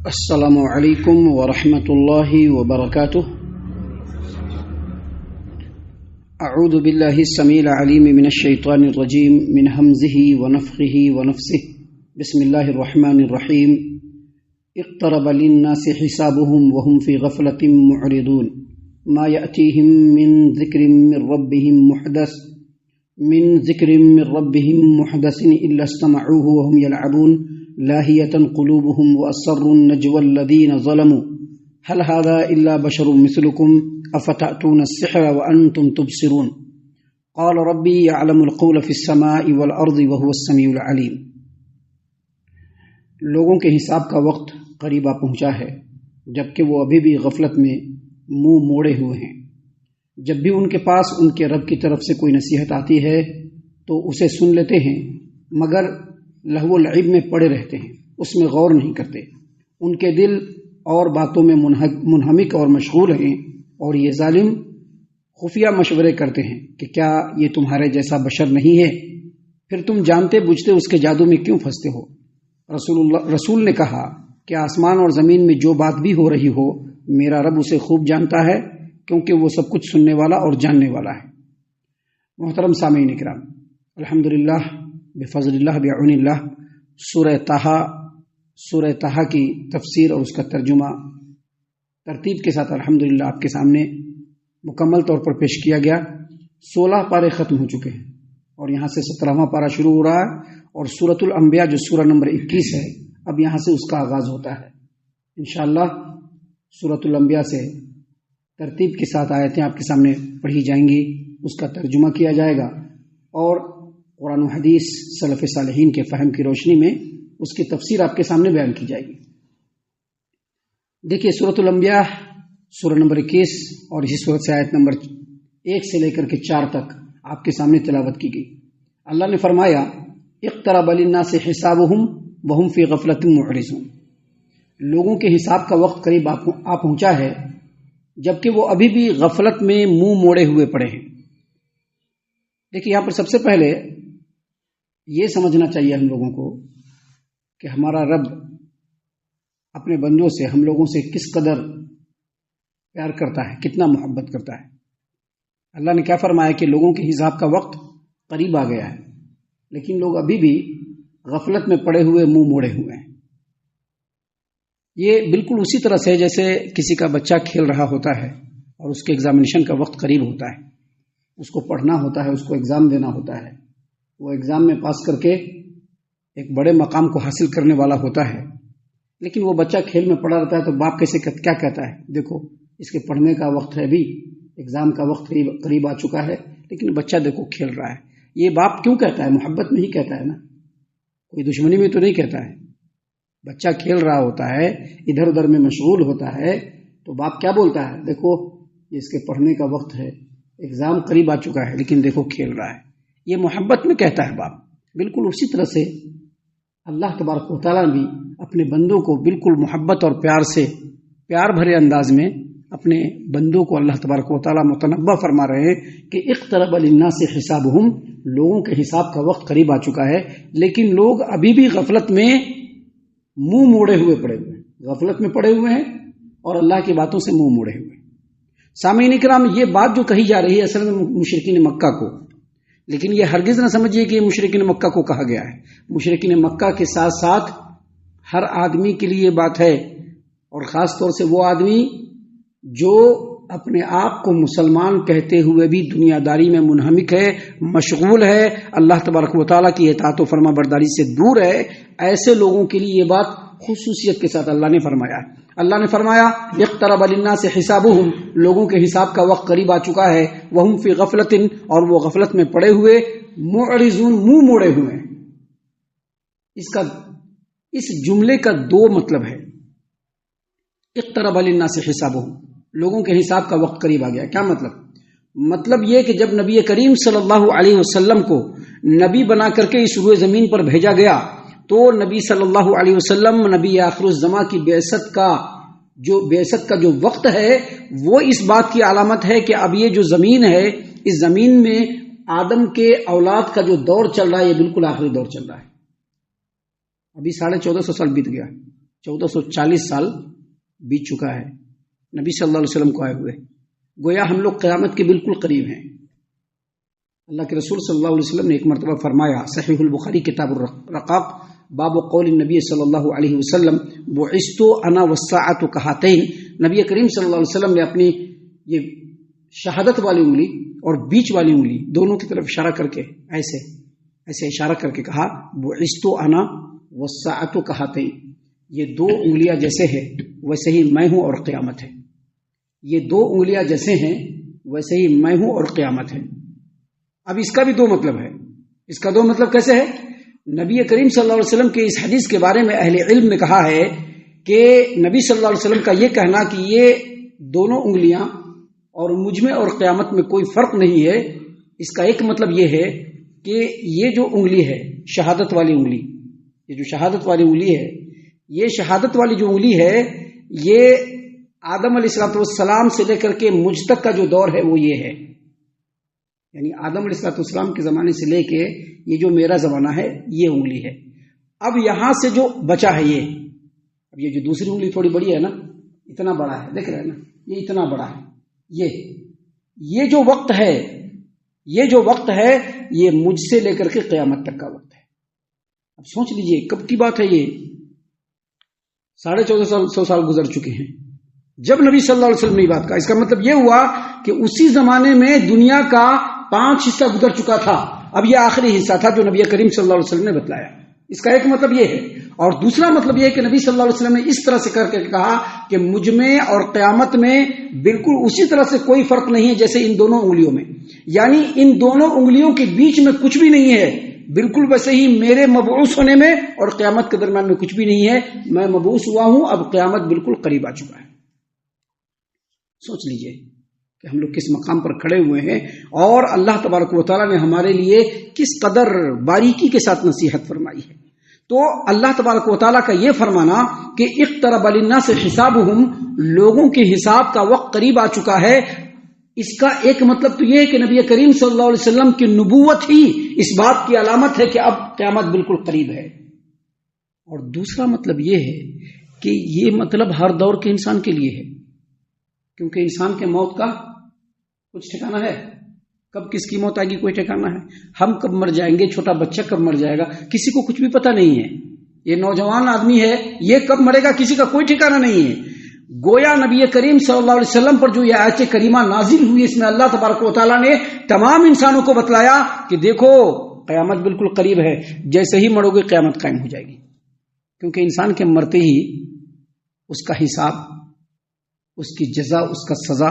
السلام علیکم ورحمۃ اللہ وبرکاتہ۔ اعوذ باللہ السمیع العلیم من الشیطان الرجیم من ہمزہ ونفخہ ونفثہ۔ بسم اللہ الرحمن الرحیم۔ اقترب للناس حسابهم وهم في غفلة معرضون ما يأتيهم من ذکر من ربهم محدث إلا استمعوه وهم يلعبون لاهية قلوبهم وأسروا النجوى الذين ظلموا هل هذا إلا بشر مثلكم أفتأتون السحر وأنتم تبصرون قال ربي يعلم القول في السماء والأرض وهو السميع العليم۔ لوگوں کے حساب کا وقت قریب آ پہنچا ہے جبکہ وہ ابھی بھی غفلت میں منہ موڑے ہوئے ہیں۔ جب بھی ان کے پاس ان کے رب کی طرف سے کوئی نصیحت آتی ہے تو اسے سن لیتے ہیں، مگر لہو و لعب میں پڑے رہتے ہیں، اس میں غور نہیں کرتے۔ ان کے دل اور باتوں میں منہمک اور مشغول ہیں، اور یہ ظالم خفیہ مشورے کرتے ہیں کہ کیا یہ تمہارے جیسا بشر نہیں ہے؟ پھر تم جانتے بوجھتے اس کے جادو میں کیوں پھنستے ہو؟ رسول نے کہا کہ آسمان اور زمین میں جو بات بھی ہو رہی ہو میرا رب اسے خوب جانتا ہے، کیونکہ وہ سب کچھ سننے والا اور جاننے والا ہے۔ محترم سامعین کرام، الحمدللہ بفضل اللہ بعون اللہ، سورہ طٰہٰ کی تفسیر اور اس کا ترجمہ ترتیب کے ساتھ الحمدللہ آپ کے سامنے مکمل طور پر پیش کیا گیا۔ 16 پارے ختم ہو چکے ہیں اور یہاں سے 17واں پارہ شروع ہو رہا ہے، اور سورۃ الانبیاء جو سورہ نمبر 21 ہے اب یہاں سے اس کا آغاز ہوتا ہے۔ انشاءاللہ سورۃ الانبیاء سے ترتیب کے ساتھ آیتیں آپ کے سامنے پڑھی جائیں گی، اس کا ترجمہ کیا جائے گا اور قرآن و حدیث سلف صالحین کے فہم کی روشنی میں اس کی تفسیر آپ کے سامنے بیان کی جائے گی۔ دیکھیے سورۃ الانبیاء سورہ نمبر 21 اور اسی سورت سے آیت نمبر 1 سے لے کر کے 4 تک آپ کے سامنے تلاوت کی گئی۔ اللہ نے فرمایا اقترب للناس حسابهم وهم في غفلة معرضون، لوگوں کے حساب کا وقت قریب آ پہنچا ہے جبکہ وہ ابھی بھی غفلت میں منہ موڑے ہوئے پڑے ہیں۔ دیکھیے یہاں پر سب سے پہلے یہ سمجھنا چاہیے ہم لوگوں کو کہ ہمارا رب اپنے بندوں سے، ہم لوگوں سے کس قدر پیار کرتا ہے، کتنا محبت کرتا ہے۔ اللہ نے کیا فرمایا کہ لوگوں کے حساب کا وقت قریب آ گیا ہے، لیکن لوگ ابھی بھی غفلت میں پڑے ہوئے منہ موڑے ہوئے ہیں۔ یہ بالکل اسی طرح سے جیسے کسی کا بچہ کھیل رہا ہوتا ہے اور اس کے ایگزامینیشن کا وقت قریب ہوتا ہے، اس کو پڑھنا ہوتا ہے، اس کو ایگزام دینا ہوتا ہے، وہ ایگزام میں پاس کر کے ایک بڑے مقام کو حاصل کرنے والا ہوتا ہے، لیکن وہ بچہ کھیل میں پڑا رہتا ہے تو باپ کیا کہتا ہے؟ دیکھو اس کے پڑھنے کا وقت ہے، بھی ایگزام کا وقت قریب آ چکا ہے، لیکن بچہ دیکھو کھیل رہا ہے۔ یہ باپ کیوں کہتا ہے؟ محبت میں ہی کہتا ہے نا، کوئی دشمنی میں تو نہیں کہتا ہے۔ بچہ کھیل رہا ہوتا ہے، ادھر ادھر میں مشغول ہوتا ہے، تو باپ کیا بولتا ہے؟ دیکھو یہ اس کے پڑھنے کا وقت ہے، ایگزام قریب آ چکا ہے، لیکن دیکھو کھیل رہا ہے۔ یہ محبت میں کہتا ہے باپ۔ بالکل اسی طرح سے اللہ تبارک و تعالیٰ بھی اپنے بندوں کو بالکل محبت اور پیار بھرے انداز میں اپنے بندوں کو اللہ تبارک و تعالیٰ متنبہ فرما رہے ہیں کہ اقترب للناس حسابهم، لوگوں کے حساب کا وقت قریب آ چکا ہے، لیکن لوگ ابھی بھی غفلت میں منہ موڑے ہوئے پڑے ہوئے ہیں، غفلت میں پڑے ہوئے ہیں اور اللہ کی باتوں سے منہ موڑے ہوئے ہیں۔ سامعین کرام، یہ بات جو کہی جا رہی ہے اصل میں مشرکین مکہ کو، لیکن یہ ہرگز نہ سمجھیے کہ مشرکین مکہ کو کہا گیا ہے۔ مشرکین مکہ کے ساتھ ساتھ ہر آدمی کے لیے یہ بات ہے، اور خاص طور سے وہ آدمی جو اپنے آپ کو مسلمان کہتے ہوئے بھی دنیا داری میں منہمک ہے، مشغول ہے، اللہ تبارک و تعالیٰ کی اطاعت و فرما برداری سے دور ہے، ایسے لوگوں کے لیے یہ بات خصوصیت کے ساتھ اللہ نے فرمایا ہے۔ اللہ نے فرمایا اقترب للناس حسابهم، لوگوں کے حساب کا وقت قریب آ چکا ہے، وهم فی غفلۃ، اور وہ غفلت میں پڑے ہوئے، معرضون، منہ موڑے ہوئے ہیں۔ اس جملے کا 2 مطلب ہے۔ اقترب للناس حسابهم، لوگوں کے حساب کا وقت قریب آ گیا۔ کیا مطلب یہ کہ جب نبی کریم صلی اللہ علیہ وسلم کو نبی بنا کر کے اس روئے زمین پر بھیجا گیا تو نبی صلی اللہ علیہ وسلم نبی آخر الزماں کی بعثت کا جو وقت ہے وہ اس بات کی علامت ہے کہ اب یہ جو زمین ہے، اس زمین میں آدم کے اولاد کا جو دور چل رہا ہے یہ بالکل آخری دور چل رہا ہے۔ ابھی 1450 سال بیت گیا، 1440 سال بیت چکا ہے نبی صلی اللہ علیہ وسلم کو آئے ہوئے. گویا ہم لوگ قیامت کے بالکل قریب ہیں. اللہ کے رسول صلی اللہ علیہ وسلم نے ایک مرتبہ فرمایا، صحیح البخاری کتاب الرقاق، باب قول النبی صلی اللہ علیہ وسلم بعثت انا والساعۃ کہاتین. نبی کریم صلی اللہ علیہ وسلم نے اپنی یہ شہادت والی انگلی اور بیچ والی انگلی دونوں کی طرف اشارہ کر کے ایسے اشارہ کر کے کہا، بعثت انا والساعۃ کہاتین. یہ دو انگلیاں جیسے ہیں ویسے ہی میں ہوں اور قیامت ہے. یہ دو انگلیاں جیسے ہیں ویسے ہی میں ہوں اور قیامت ہے. اب اس کا بھی دو مطلب ہے. اس کا دو مطلب کیسے ہے؟ نبی کریم صلی اللہ علیہ وسلم کے اس حدیث کے بارے میں اہل علم نے کہا ہے کہ نبی صلی اللہ علیہ وسلم کا یہ کہنا کہ یہ دونوں انگلیاں اور مجھ میں اور قیامت میں کوئی فرق نہیں ہے، اس کا ایک مطلب یہ ہے کہ یہ جو انگلی ہے شہادت والی انگلی، یہ جو شہادت والی انگلی ہے، یہ شہادت والی جو انگلی ہے یہ آدم علیہ السلام سے لے کر کے مجھ تک کا جو دور ہے وہ یہ ہے. یعنی آدم علیہ السلام کے زمانے سے لے کے یہ جو میرا زمانہ ہے یہ انگلی ہے. اب یہاں سے جو بچا ہے اب یہ جو دوسری انگلی تھوڑی بڑی ہے نا، اتنا بڑا ہے، دیکھ رہے ہیں نا، یہ اتنا بڑا ہے. یہ جو وقت ہے یہ مجھ سے لے کر کے قیامت تک کا وقت ہے. اب سوچ لیجئے کب کی بات ہے، یہ 1450 سال گزر چکے ہیں جب نبی صلی اللہ علیہ وسلم نے یہ بات کہا. اس کا مطلب یہ ہوا کہ اسی زمانے میں دنیا کا 5 حصہ گزر چکا تھا، اب یہ آخری حصہ تھا جو نبی کریم صلی اللہ علیہ وسلم نے بتلایا. اس کا ایک مطلب یہ ہے. اور دوسرا مطلب یہ ہے کہ نبی صلی اللہ علیہ وسلم نے اس طرح سے کر کے کہا کہ مجھ میں اور قیامت میں بالکل اسی طرح سے کوئی فرق نہیں ہے جیسے ان دونوں انگلیوں میں. یعنی ان دونوں انگلیوں کے بیچ میں کچھ بھی نہیں ہے، بالکل ویسے ہی میرے مبعوث ہونے میں اور قیامت کے درمیان میں کچھ بھی نہیں ہے. میں مبعوث ہوا ہوں، اب قیامت بالکل قریب آ چکا ہے. سوچ لیجئے کہ ہم لوگ کس مقام پر کھڑے ہوئے ہیں اور اللہ تبارک و تعالیٰ نے ہمارے لیے کس قدر باریکی کے ساتھ نصیحت فرمائی ہے. تو اللہ تبارک و تعالیٰ کا یہ فرمانا کہ اقترب للناس حسابہم، لوگوں کے حساب کا وقت قریب آ چکا ہے، اس کا ایک مطلب تو یہ ہے کہ نبی کریم صلی اللہ علیہ وسلم کی نبوت ہی اس بات کی علامت ہے کہ اب قیامت بالکل قریب ہے. اور دوسرا مطلب یہ ہے کہ یہ مطلب ہر دور کے انسان کے لیے ہے، کیونکہ انسان کے موت کا کچھ ٹھکانہ ہے. کب کس کی موت آئے گی کوئی ٹھکانہ ہے. ہم کب مر جائیں گے، چھوٹا بچہ کب مر جائے گا، کسی کو کچھ بھی پتہ نہیں ہے. یہ نوجوان آدمی ہے، یہ کب مرے گا کسی کا کوئی ٹھکانہ نہیں ہے. گویا نبی کریم صلی اللہ علیہ وسلم پر جو یہ آیت کریمہ نازل ہوئی، اس میں اللہ تبارک و تعالیٰ نے تمام انسانوں کو بتلایا کہ دیکھو قیامت بالکل قریب ہے، جیسے ہی مرو گے قیامت قائم ہو جائے گی. کیونکہ انسان کے مرتے ہی اس کا حساب، اس کی جزا، اس کا سزا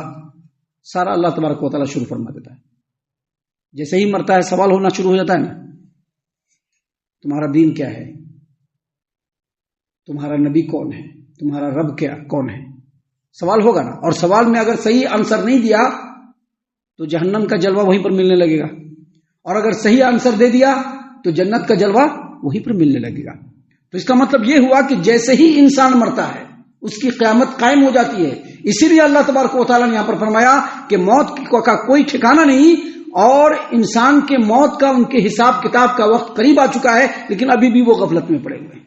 سارا اللہ تبارک و تعالیٰ شروع فرما دیتا ہے. جیسے ہی مرتا ہے سوال ہونا شروع ہو جاتا ہے نا، تمہارا دین کیا ہے، تمہارا نبی کون ہے، تمہارا رب کون ہے، سوال ہوگا نا. اور سوال میں اگر صحیح آنسر نہیں دیا تو جہنم کا جلوہ وہیں پر ملنے لگے گا، اور اگر صحیح آنسر دے دیا تو جنت کا جلوہ وہیں پر ملنے لگے گا. تو اس کا مطلب یہ ہوا کہ جیسے ہی انسان مرتا ہے اس کی قیامت قائم ہو جاتی ہے. اسی لیے اللہ تبارک و تعالیٰ نے یہاں پر فرمایا کہ موت کا کوئی ٹھکانہ نہیں، اور انسان کے موت کا، ان کے حساب کتاب کا وقت قریب آ چکا ہے، لیکن ابھی بھی وہ غفلت میں پڑے ہوئے ہیں.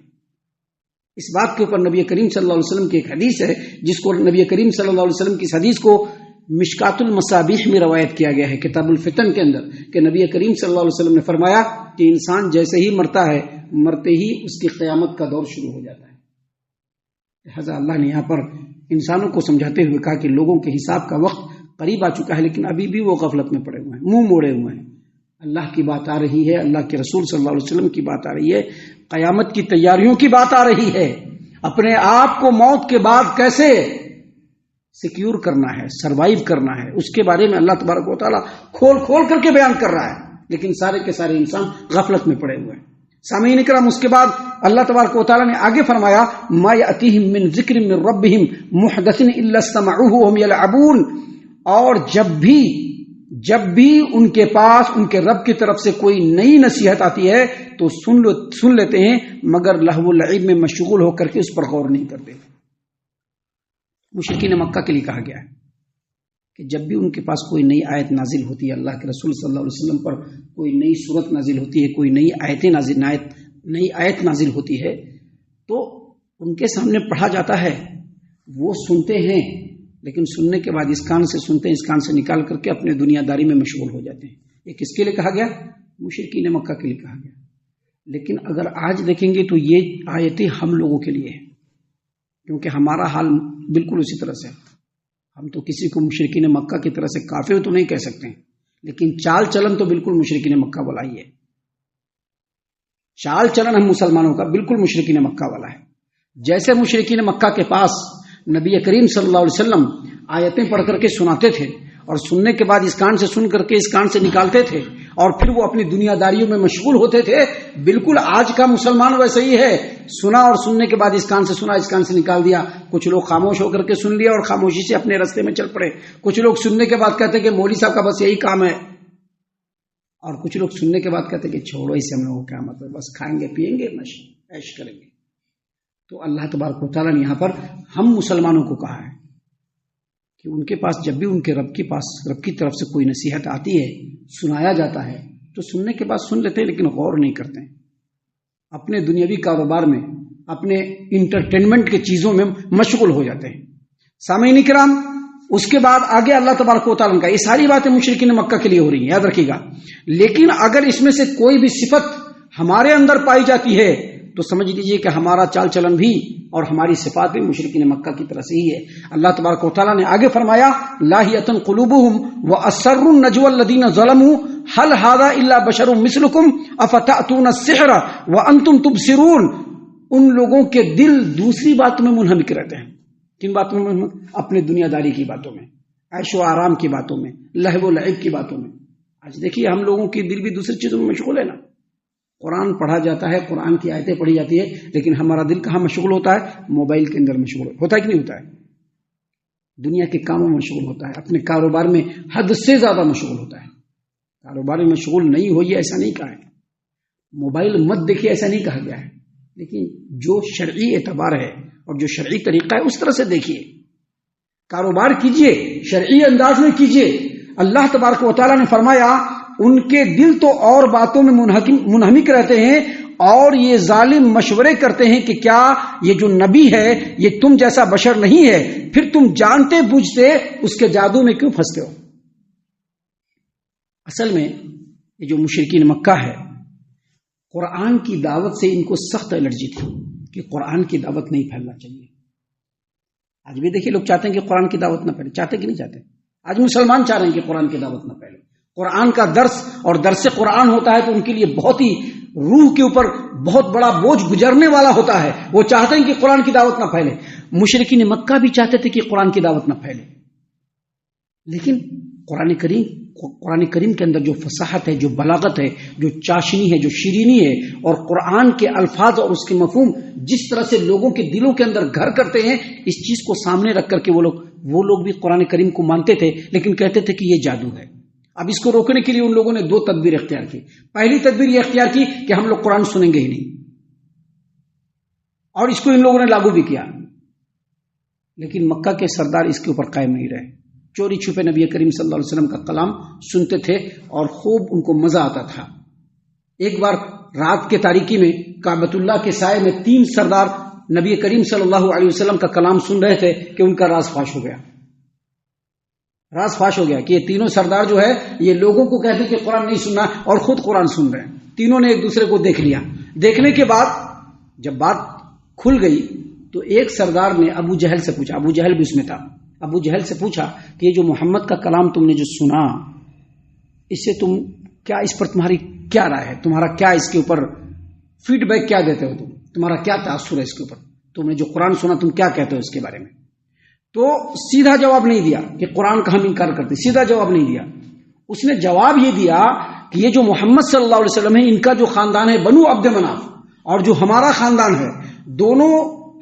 اس بات کے اوپر نبی کریم صلی اللہ علیہ وسلم کی ایک حدیث ہے جس کو نبی کریم صلی اللہ علیہ وسلم کی اس حدیث کو مشکات المصابیح میں روایت کیا گیا ہے کتاب الفتن کے اندر، کہ نبی کریم صلی اللہ علیہ وسلم نے فرمایا کہ انسان جیسے ہی مرتا ہے، مرتے ہی اس کی قیامت کا دور شروع ہو جاتا ہے. لہذا اللہ نے یہاں پر انسانوں کو سمجھاتے ہوئے کہا کہ لوگوں کے حساب کا وقت قریب آ چکا ہے، لیکن ابھی بھی وہ غفلت میں پڑے ہوئے ہیں، منہ موڑے ہوئے ہیں. اللہ کی بات آ رہی ہے، اللہ کے رسول صلی اللہ علیہ وسلم کی بات آ رہی ہے، قیامت کی تیاریوں کی بات آ رہی ہے. اپنے آپ کو موت کے بعد کیسے سیکیور کرنا ہے، سروائیو کرنا ہے، اس کے بارے میں اللہ تبارک و تعالیٰ کھول کر کے بیان کر رہا ہے. لیکن سارے کے سارے انسان غفلت میں پڑے ہوئے ہیں. سامعین کرام، اس کے بعد اللہ تبارک و تعالیٰ نے آگے فرمایا ما یأتیہم من ذکر من ربہم محدث الا استمعوہ وہم یلعبون. اور جب بھی ان کے پاس ان کے رب کی طرف سے کوئی نئی نصیحت آتی ہے تو سن لیتے ہیں، مگر لہو و لعب میں مشغول ہو کر کے اس پر غور نہیں کرتے. مشرکین مکہ کے لیے کہا گیا ہے کہ جب بھی ان کے پاس کوئی نئی آیت نازل ہوتی ہے، اللہ کے رسول صلی اللہ علیہ وسلم پر کوئی نئی صورت نازل ہوتی ہے، کوئی نئی آیت نازل ہوتی ہے، تو ان کے سامنے پڑھا جاتا ہے، وہ سنتے ہیں، لیکن سننے کے بعد اس کان سے سنتے ہیں، اس کان سے نکال کر کے اپنے دنیا داری میں مشغول ہو جاتے ہیں۔ یہ کس کے لیے کہا گیا؟ مشرکین مکہ کے لیے کہا گیا۔ لیکن اگر آج دیکھیں گے تو یہ آیتیں ہم لوگوں کے لیے ہے، کیونکہ ہمارا حال بالکل اسی طرح سے ہے۔ ہم تو کسی کو مشرکین مکہ کی طرح سے کافر تو نہیں کہہ سکتے ہیں، لیکن چال چلن تو بالکل مشرکین مکہ والا ہی ہے۔ چال چلن ہم مسلمانوں کا بالکل مشرکین مکہ والا ہے۔ جیسے مشرکین مکہ کے پاس نبی کریم صلی اللہ علیہ وسلم آیتیں پڑھ کر کے سناتے تھے، اور سننے کے بعد اس کان سے سن کر کے اس کان سے نکالتے تھے، اور پھر وہ اپنی دنیا داریوں میں مشغول ہوتے تھے، بالکل آج کا مسلمان ویسے ہی ہے۔ سنا اور سننے کے بعد اس کان سے سنا، اس کان سے نکال دیا۔ کچھ لوگ خاموش ہو کر کے سن لیا اور خاموشی سے اپنے راستے میں چل پڑے۔ کچھ لوگ سننے کے بعد کہتے کہ مولوی صاحب کا بس یہی کام ہے، اور کچھ لوگ سننے کے بعد کہتے کہ چھوڑو اسے، ہم لوگوں کیا مطلب، بس کھائیں گے پیئیں گے عیش کریں گے۔ تو اللہ تبارک و تعالیٰ نے یہاں پر ہم مسلمانوں کو کہا ہے کہ ان کے پاس جب بھی ان کے رب کی طرف سے کوئی نصیحت آتی ہے، سنایا جاتا ہے، تو سننے کے بعد سن لیتے ہیں لیکن غور نہیں کرتے ہیں، اپنے دنیاوی کاروبار میں، اپنے انٹرٹینمنٹ کے چیزوں میں مشغول ہو جاتے ہیں۔ سامعین کرام، اس کے بعد آگے اللہ تبارک و تعالیٰ کا یہ ساری باتیں مشرکین مکہ کے لیے ہو رہی ہیں، یاد رکھیے گا۔ لیکن اگر اس میں سے کوئی بھی صفت ہمارے اندر پائی جاتی ہے تو سمجھ لیجئے کہ ہمارا چال چلن بھی اور ہماری صفات بھی مشرکین مکہ کی طرح سے ہی ہے۔ اللہ تبارک و تعالیٰ نے آگے فرمایا، لاہیۃ قلوبہم واسروا النجوى الذین ظلموا هل هذا الا بشر مثلکم افتأتون السحر وانتم تبصرون۔ ان لوگوں کے دل دوسری باتوں میں منہمک رہتے ہیں۔ کن باتوں میں؟ اپنے دنیا داری کی باتوں میں، عیش و آرام کی باتوں میں، لہو و لعب کی باتوں میں۔ آج دیکھیے ہم لوگوں کی دل بھی دوسری چیزوں میں مشغول ہے نا۔ قرآن پڑھا جاتا ہے، قرآن کی آیتیں پڑھی جاتی ہے، لیکن ہمارا دل کہاں مشغول ہوتا ہے؟ موبائل کے اندر مشغول ہوتا ہے کہ نہیں ہوتا ہے؟ دنیا کے کاموں میں مشغول ہوتا ہے، اپنے کاروبار میں حد سے زیادہ مشغول ہوتا ہے۔ کاروبار میں مشغول نہیں ہوئیے ایسا نہیں کہا ہے، موبائل مت دیکھیے ایسا نہیں کہا گیا ہے، لیکن جو شرعی اعتبار ہے اور جو شرعی طریقہ ہے اس طرح سے دیکھیے، کاروبار کیجئے، شرعی انداز میں کیجئے۔ اللہ تبارک و تعالیٰ نے فرمایا ان کے دل تو اور باتوں میں منہمک رہتے ہیں، اور یہ ظالم مشورے کرتے ہیں کہ کیا یہ جو نبی ہے یہ تم جیسا بشر نہیں ہے، پھر تم جانتے بوجھتے اس کے جادو میں کیوں پھنستے ہو۔ اصل میں یہ جو مشرکین مکہ ہے، قرآن کی دعوت سے ان کو سخت الرجی تھی کہ قرآن کی دعوت نہیں پھیلنا چاہیے۔ آج بھی دیکھیے لوگ چاہتے ہیں کہ قرآن کی دعوت نہ پھیلے، چاہتے کہ نہیں چاہتے؟ آج مسلمان چاہ رہے ہیں کہ قرآن کی دعوت نہ پھیلے۔ قرآن کا درس اور درس قرآن ہوتا ہے تو ان کے لیے بہت ہی روح کے اوپر بہت بڑا بوجھ گزرنے والا ہوتا ہے، وہ چاہتے ہیں کہ قرآن کی دعوت نہ پھیلے۔ مشرکین مکہ بھی چاہتے تھے کہ قرآن کی دعوت نہ پھیلے، لیکن قرآن کریم کے اندر جو فصاحت ہے، جو بلاغت ہے، جو چاشنی ہے، جو شیرینی ہے، اور قرآن کے الفاظ اور اس کے مفہوم جس طرح سے لوگوں کے دلوں کے اندر گھر کرتے ہیں، اس چیز کو سامنے رکھ کر کے وہ لوگ بھی قرآن کریم کو مانتے تھے، لیکن کہتے تھے کہ یہ جادو ہے۔ اب اس کو روکنے کے لیے ان لوگوں نے دو تدبیر اختیار کی۔ پہلی تدبیر یہ اختیار کی کہ ہم لوگ قرآن سنیں گے ہی نہیں، اور اس کو ان لوگوں نے لاگو بھی کیا، لیکن مکہ کے سردار اس کے اوپر قائم نہیں رہے، چوری چھپے نبی کریم صلی اللہ علیہ وسلم کا کلام سنتے تھے اور خوب ان کو مزہ آتا تھا۔ ایک بار رات کے تاریکی میں کعبۃ اللہ کے سائے میں 3 سردار نبی کریم صلی اللہ علیہ وسلم کا کلام سن رہے تھے کہ ان کا راز فاش ہو گیا۔ راز فاش ہو گیا کہ یہ تینوں سردار جو ہے یہ لوگوں کو کہتے کہ قرآن نہیں سننا اور خود قرآن سن رہے ہیں۔ تینوں نے ایک دوسرے کو دیکھ لیا۔ دیکھنے کے بعد جب بات کھل گئی تو ایک سردار نے ابو جہل سے پوچھا، ابو جہل بھی اس میں تھا، ابو جہل سے پوچھا کہ یہ جو محمد کا کلام تم نے جو سنا، اس سے تم کیا، اس پر تمہاری کیا رائے ہے، تمہارا کیا اس کے اوپر فیڈ بیک کیا دیتے ہو، تمہارا کیا تاثر ہے اس کے اوپر، تم نے جو قرآن سنا تم کیا کہتے ہو اس کے بارے میں؟ تو سیدھا جواب نہیں دیا کہ قرآن کا ہم انکار کرتے، سیدھا جواب نہیں دیا۔ اس نے جواب یہ دیا کہ یہ جو محمد صلی اللہ علیہ وسلم ہے، ان کا جو خاندان ہے بنو عبد مناف، اور جو ہمارا خاندان ہے، دونوں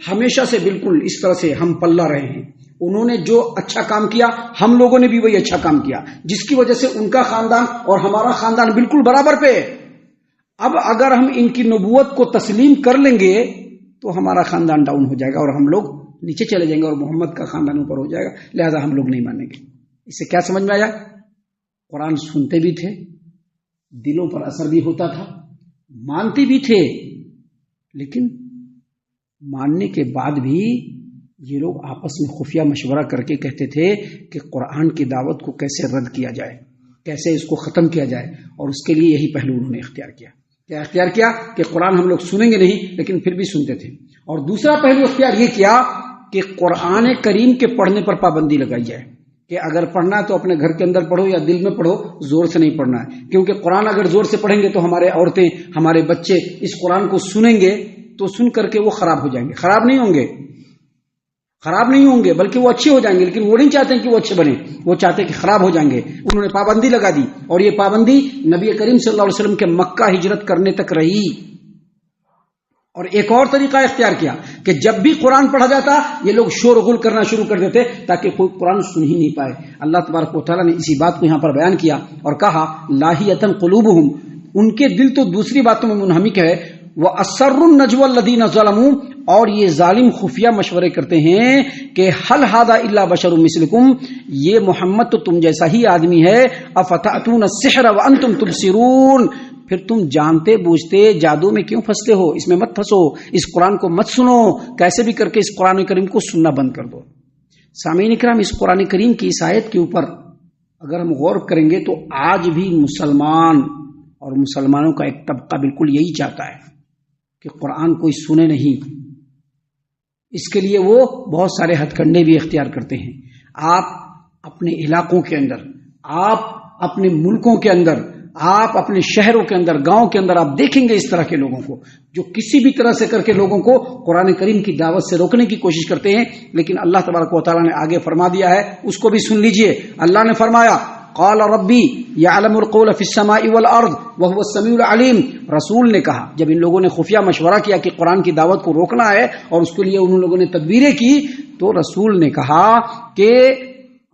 ہمیشہ سے بالکل اس طرح سے ہم پلہ رہے ہیں۔ انہوں نے جو اچھا کام کیا ہم لوگوں نے بھی وہی اچھا کام کیا، جس کی وجہ سے ان کا خاندان اور ہمارا خاندان بالکل برابر پہ ہے۔ اب اگر ہم ان کی نبوت کو تسلیم کر لیں گے تو ہمارا خاندان ڈاؤن ہو جائے گا اور ہم لوگ نیچے چلے جائیں گے اور محمد کا خاندان اوپر ہو جائے گا، لہذا ہم لوگ نہیں مانیں گے۔ اس سے کیا سمجھ میں آیا؟ قرآن سنتے بھی تھے، دلوں پر اثر بھی ہوتا تھا، مانتے بھی تھے، لیکن ماننے کے بعد بھی یہ لوگ آپس میں خفیہ مشورہ کر کے کہتے تھے کہ قرآن کی دعوت کو کیسے رد کیا جائے، کیسے اس کو ختم کیا جائے، اور اس کے لیے یہی پہلو انہوں نے اختیار کیا. کیا اختیار کیا؟ کہ قرآن ہم لوگ سنیں گے نہیں لیکن پھر بھی سنتے تھے. اور دوسرا پہلو اختیار یہ کیا کہ قرآن کریم کے پڑھنے پر پابندی لگائی جائے کہ اگر پڑھنا ہے تو اپنے گھر کے اندر پڑھو یا دل میں پڑھو، زور سے نہیں پڑھنا ہے. کیونکہ قرآن اگر زور سے پڑھیں گے تو ہمارے عورتیں، ہمارے بچے اس قرآن کو سنیں گے تو سن کر کے وہ خراب ہو جائیں گے. خراب نہیں ہوں گے بلکہ وہ اچھے ہو جائیں گے، لیکن وہ نہیں چاہتے کہ وہ اچھے بنے، وہ چاہتے کہ خراب ہو جائیں گے. انہوں نے پابندی لگا دی، اور یہ پابندی نبی کریم صلی اللہ علیہ وسلم کے مکہ ہجرت کرنے تک رہی. اور ایک اور طریقہ اختیار کیا کہ جب بھی قرآن پڑھا جاتا یہ لوگ شور و غل کرنا شروع کر دیتے تاکہ کوئی قرآن سن ہی نہیں پائے. اللہ تبارک و تعالیٰ نے اسی بات کو یہاں پر بیان کیا اور کہا لاہیۃ قلوبہم، ان کے دل تو دوسری باتوں میں منہمک ہے. وَأَسَرُّ النَّجْوَى الَّذِينَ ظَلَمُوا، اور یہ ظالم خفیہ مشورے کرتے ہیں کہ حل ھذا الا بشر مثلکم، یہ محمد تو تم جیسا ہی آدمی ہے. افتأتون السحر وانتم تبصرون، پھر تم جانتے بوجھتے جادو میں کیوں پھنستے ہو؟ اس میں مت پھنسو، اس قرآن کو مت سنو، کیسے بھی کر کے اس قرآن کریم کو سننا بند کر دو. سامعین کرام، اس قرآن کریم کی اس آیت کے اوپر اگر ہم غور کریں گے تو آج بھی مسلمان اور مسلمانوں کا ایک طبقہ بالکل یہی چاہتا ہے کہ قرآن کوئی سنے نہیں. اس کے لیے وہ بہت سارے ہتھ کنڈے بھی اختیار کرتے ہیں. آپ اپنے علاقوں کے اندر، آپ اپنے ملکوں کے اندر، آپ اپنے شہروں کے اندر، گاؤں کے اندر آپ دیکھیں گے اس طرح کے لوگوں کو جو کسی بھی طرح سے کر کے لوگوں کو قرآن کریم کی دعوت سے روکنے کی کوشش کرتے ہیں. لیکن اللہ تبارک و تعالیٰ نے آگے فرما دیا ہے، اس کو بھی سن لیجئے. اللہ نے فرمایا قال ربی یعلم القول فی السماء والارض وهو السمیع العلیم. رسول نے کہا، جب ان لوگوں نے خفیہ مشورہ کیا کہ قرآن کی دعوت کو روکنا ہے اور اس کے لیے ان لوگوں نے تدبیریں کی، تو رسول نے کہا کہ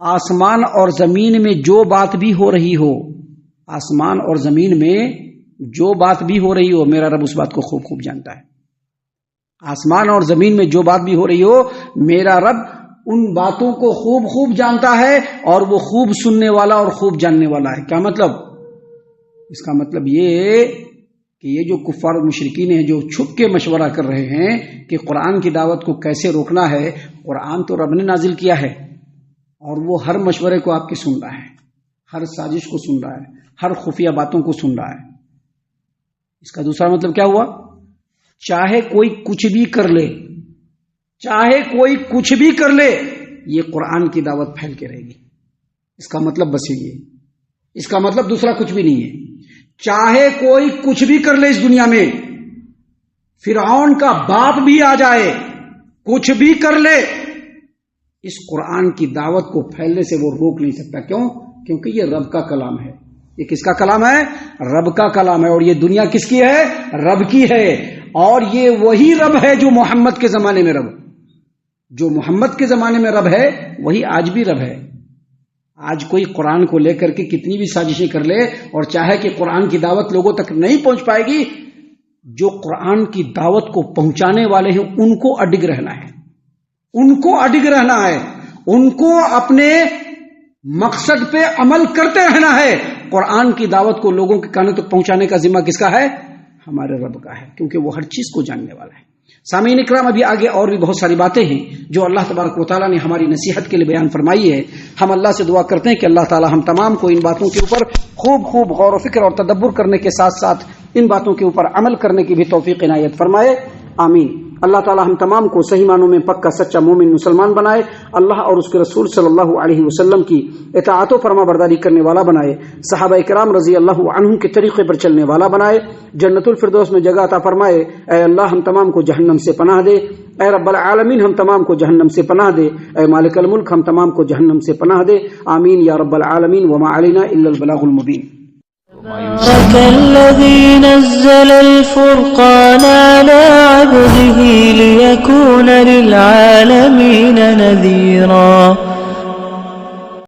آسمان اور زمین میں جو بات بھی ہو رہی ہو، آسمان اور زمین میں جو بات بھی ہو رہی ہو، میرا رب اس بات کو خوب خوب جانتا ہے. آسمان اور زمین میں جو بات بھی ہو رہی ہو، میرا رب ان باتوں کو خوب خوب جانتا ہے، اور وہ خوب سننے والا اور خوب جاننے والا ہے. کیا مطلب؟ اس کا مطلب یہ کہ یہ جو کفار و مشرکین ہیں جو چھپ کے مشورہ کر رہے ہیں کہ قرآن کی دعوت کو کیسے روکنا ہے، قرآن تو رب نے نازل کیا ہے اور وہ ہر مشورے کو آپ کے سن رہا ہے، ہر سازش کو سن رہا ہے، ہر خفیہ باتوں کو سن رہا ہے. اس کا دوسرا مطلب کیا ہوا؟ چاہے کوئی کچھ بھی کر لے، چاہے کوئی کچھ بھی کر لے، یہ قرآن کی دعوت پھیل کے رہے گی. اس کا مطلب بس یہ ہے، اس کا مطلب دوسرا کچھ بھی نہیں ہے. چاہے کوئی کچھ بھی کر لے اس دنیا میں، فرعون کا باپ بھی آ جائے، کچھ بھی کر لے، اس قرآن کی دعوت کو پھیلنے سے وہ روک نہیں سکتا. کیوں؟ کیونکہ یہ رب کا کلام ہے. یہ کس کا کلام ہے؟ رب کا کلام ہے. اور یہ دنیا کس کی ہے؟ رب کی ہے. اور یہ وہی رب ہے جو محمد کے زمانے میں رب، جو محمد کے زمانے میں رب ہے وہی آج بھی رب ہے. آج کوئی قرآن کو لے کر کے کتنی بھی سازشیں کر لے اور چاہے کہ قرآن کی دعوت لوگوں تک نہیں پہنچ پائے گی، جو قرآن کی دعوت کو پہنچانے والے ہیں ان کو اڈگ رہنا ہے، ان کو اڈگ رہنا ہے، ان کو اپنے مقصد پہ عمل کرتے رہنا ہے. قرآن کی دعوت کو لوگوں کے کانوں تک پہنچانے کا ذمہ کس کا ہے؟ ہمارے رب کا ہے، کیونکہ وہ ہر چیز کو جاننے والا ہے. سامعین اکرام، ابھی آگے اور بھی بہت ساری باتیں ہیں جو اللہ تبارک و تعالیٰ نے ہماری نصیحت کے لیے بیان فرمائی ہے. ہم اللہ سے دعا کرتے ہیں کہ اللہ تعالیٰ ہم تمام کو ان باتوں کے اوپر خوب خوب غور و فکر اور تدبر کرنے کے ساتھ ساتھ ان باتوں کے اوپر عمل کرنے کی بھی توفیق عنایت فرمائے. آمین. اللہ تعالیٰ ہم تمام کو صحیح معنوں میں پکا سچا مومن مسلمان بنائے. اللہ اور اس کے رسول صلی اللہ علیہ وسلم کی اطاعت و فرما برداری کرنے والا بنائے. صحابہ کرام رضی اللہ عنہم کے طریقے پر چلنے والا بنائے. جنت الفردوس میں جگہ عطا فرمائے. اے اللہ ہم تمام کو جہنم سے پناہ دے. اے رب العالمین ہم تمام کو جہنم سے پناہ دے. اے مالک الملک ہم تمام کو جہنم سے پناہ دے. آمین یا رب العالمین. وما علینا الا البلاغ المبین. تبارك الذي نزل الفرقان على عبده ليكون للعالمين نذيرا.